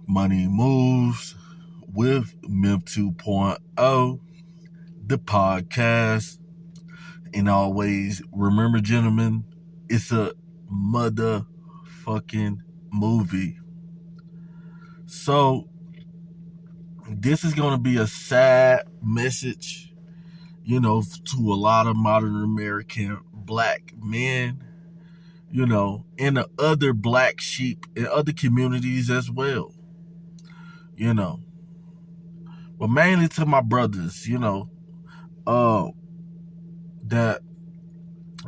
Money Moves with MIP 2.0, the podcast. And always remember, gentlemen, it's a motherfucking movie. So, this is going to be a sad message, to a lot of modern American black men, and the other black sheep in other communities as well, but mainly to my brothers, that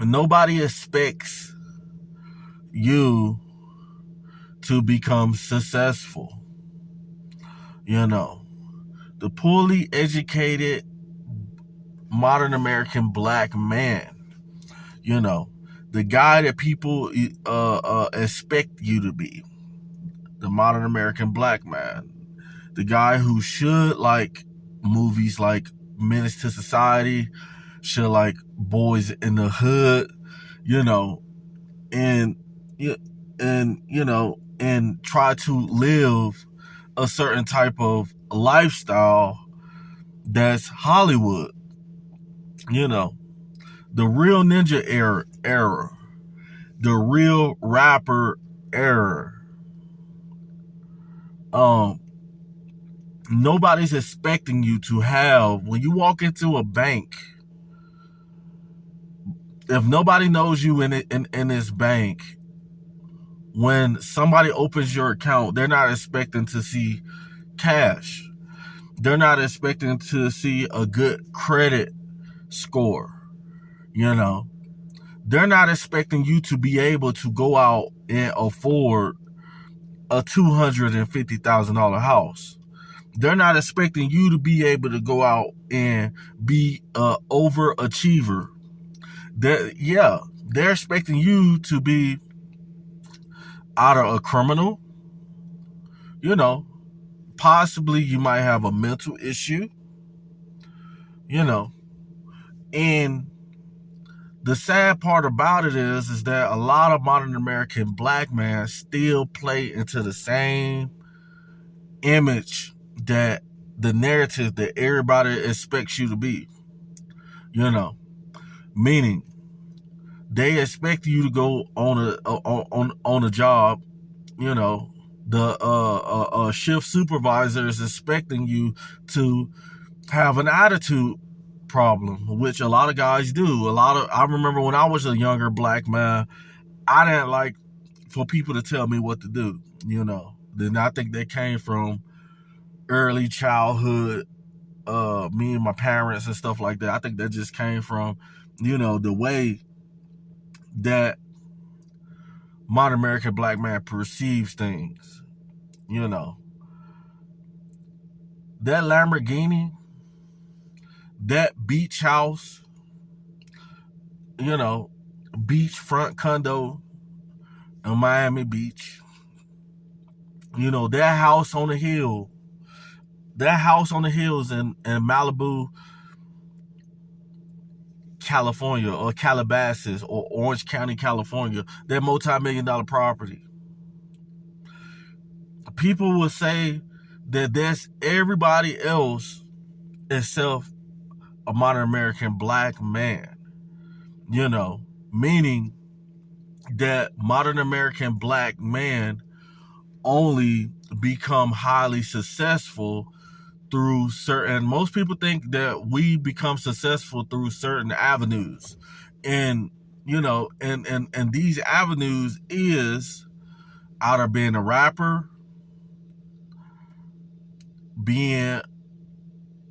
nobody expects you to become successful. The poorly educated modern American black man, the guy that people expect you to be, the modern American black man, the guy who should like movies like Menace to Society, should like Boys in the Hood, and and try to live a certain type of lifestyle that's Hollywood. The real ninja era, the real rapper era. Nobody's expecting you to have, when you walk into a bank, if nobody knows you in this bank, when somebody opens your account, they're not expecting to see cash. They're not expecting to see a good credit score. They're not expecting you to be able to go out and afford a $250,000 house. They're not expecting you to be able to go out and be an overachiever. They're expecting you to be either a criminal, possibly you might have a mental issue, and the sad part about it is that a lot of modern American black men still play into the same image, that the narrative that everybody expects you to be, meaning they expect you to go on a job, the shift supervisor is expecting you to have an attitude problem, which a lot of guys do. I remember when I was a younger black man, I didn't like for people to tell me what to do, Then I think that came from early childhood, me and my parents and stuff like that. I think that just came from, the way that modern American black man perceives things, That Lamborghini, that beach house, beachfront condo in Miami Beach, that house on the hill, that house on the hills in Malibu, California, or Calabasas, or Orange County, California, that multi-million-dollar property. People will say that that's everybody else except a modern American black man, meaning that modern American black man only become highly successful through certain, most people think that we become successful through certain avenues. And, and these avenues is either being a rapper, being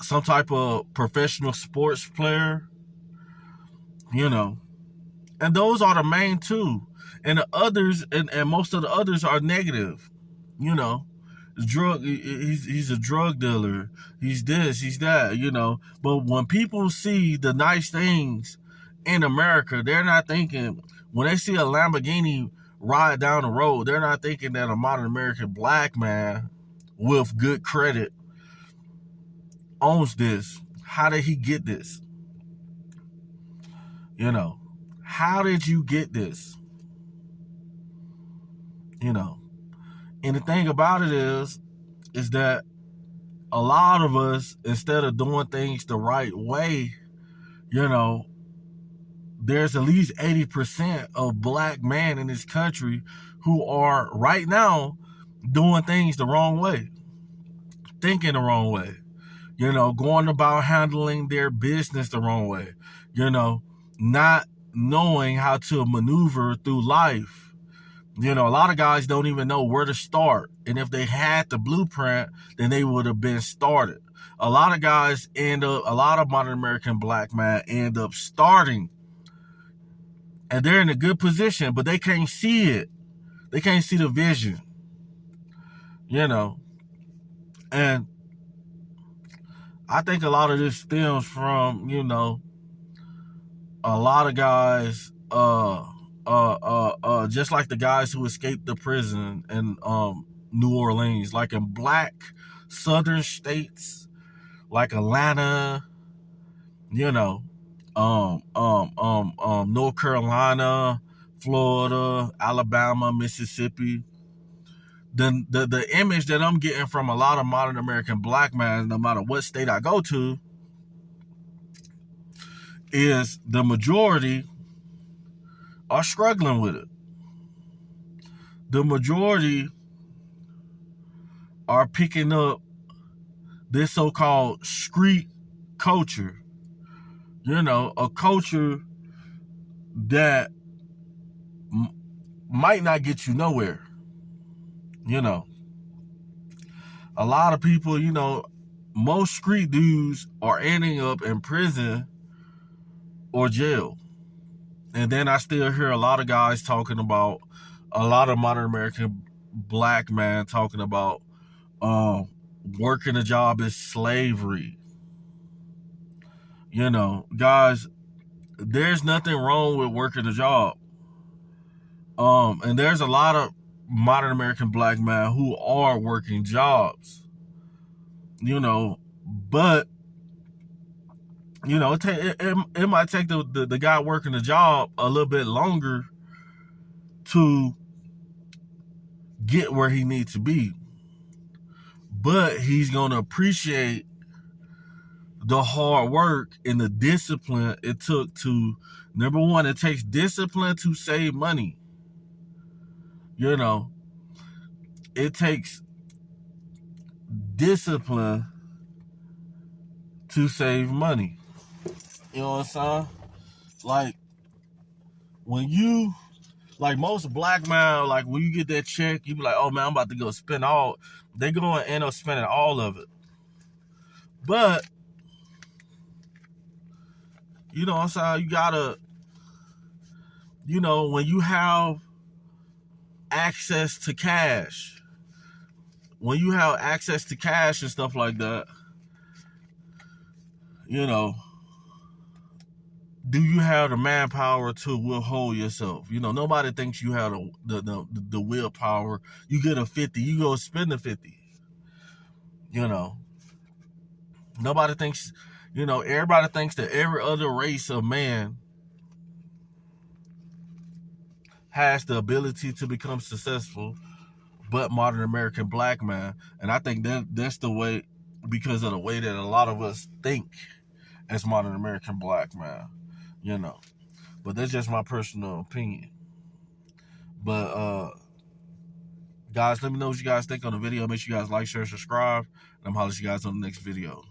some type of professional sports player, and those are the main two. And the others, and most of the others are negative, he's a drug dealer, he's this, he's that, But when people see the nice things in America, they're not thinking, when they see a Lamborghini ride down the road, they're not thinking that a modern American black man with good credit owns this. How did he get this? How did you get this? And the thing about it is, is that a lot of us, instead of doing things the right way, you know, there's at least 80% of black men in this country who are right now doing things the wrong way, thinking the wrong way, you know, going about handling their business the wrong way, you know, not knowing how to maneuver through life. You know, a lot of guys don't even know where to start. And if they had the blueprint, then they would have been started. A lot of guys a lot of modern American black men end up starting. And they're in a good position, but they can't see it. They can't see the vision. You know. And I think a lot of this stems from, you know, a lot of guys, just like the guys who escaped the prison in New Orleans, like in black southern states, like Atlanta, you know, North Carolina, Florida, Alabama, Mississippi. The image that I'm getting from a lot of modern American black men, no matter what state I go to, is the majority are struggling with it. The majority are picking up this so-called street culture. You know, a culture that might not get you nowhere. You know, a lot of people, you know, most street dudes are ending up in prison or jail. And then I still hear a lot of guys talking about, a lot of modern American black men talking about working a job is slavery. You know, guys, there's nothing wrong with working a job. And there's a lot of modern American black men who are working jobs. You know, but you know, it might take the guy working the job a little bit longer to get where he needs to be. But he's going to appreciate the hard work and the discipline it took to, number one, it takes discipline to save money. You know, it takes discipline to save money. You know what I'm saying? Like, when you, like most black men, like when you get that check, you be like, oh man, I'm about to go spend all, they going to end up spending all of it. But, you know what I'm saying? You gotta, you know, when you have access to cash, when you have access to cash and stuff like that, you know, do you have the manpower to withhold yourself? You know, nobody thinks you have the willpower. You get a 50, you go spend the 50. You know, nobody thinks, you know, everybody thinks that every other race of man has the ability to become successful, but modern American black man. And I think that's the way, because of the way that a lot of us think as modern American black man, you know. But that's just my personal opinion. But guys, let me know what you guys think on the video. Make sure you guys like, share, subscribe, and I'm holler at you guys on the next video.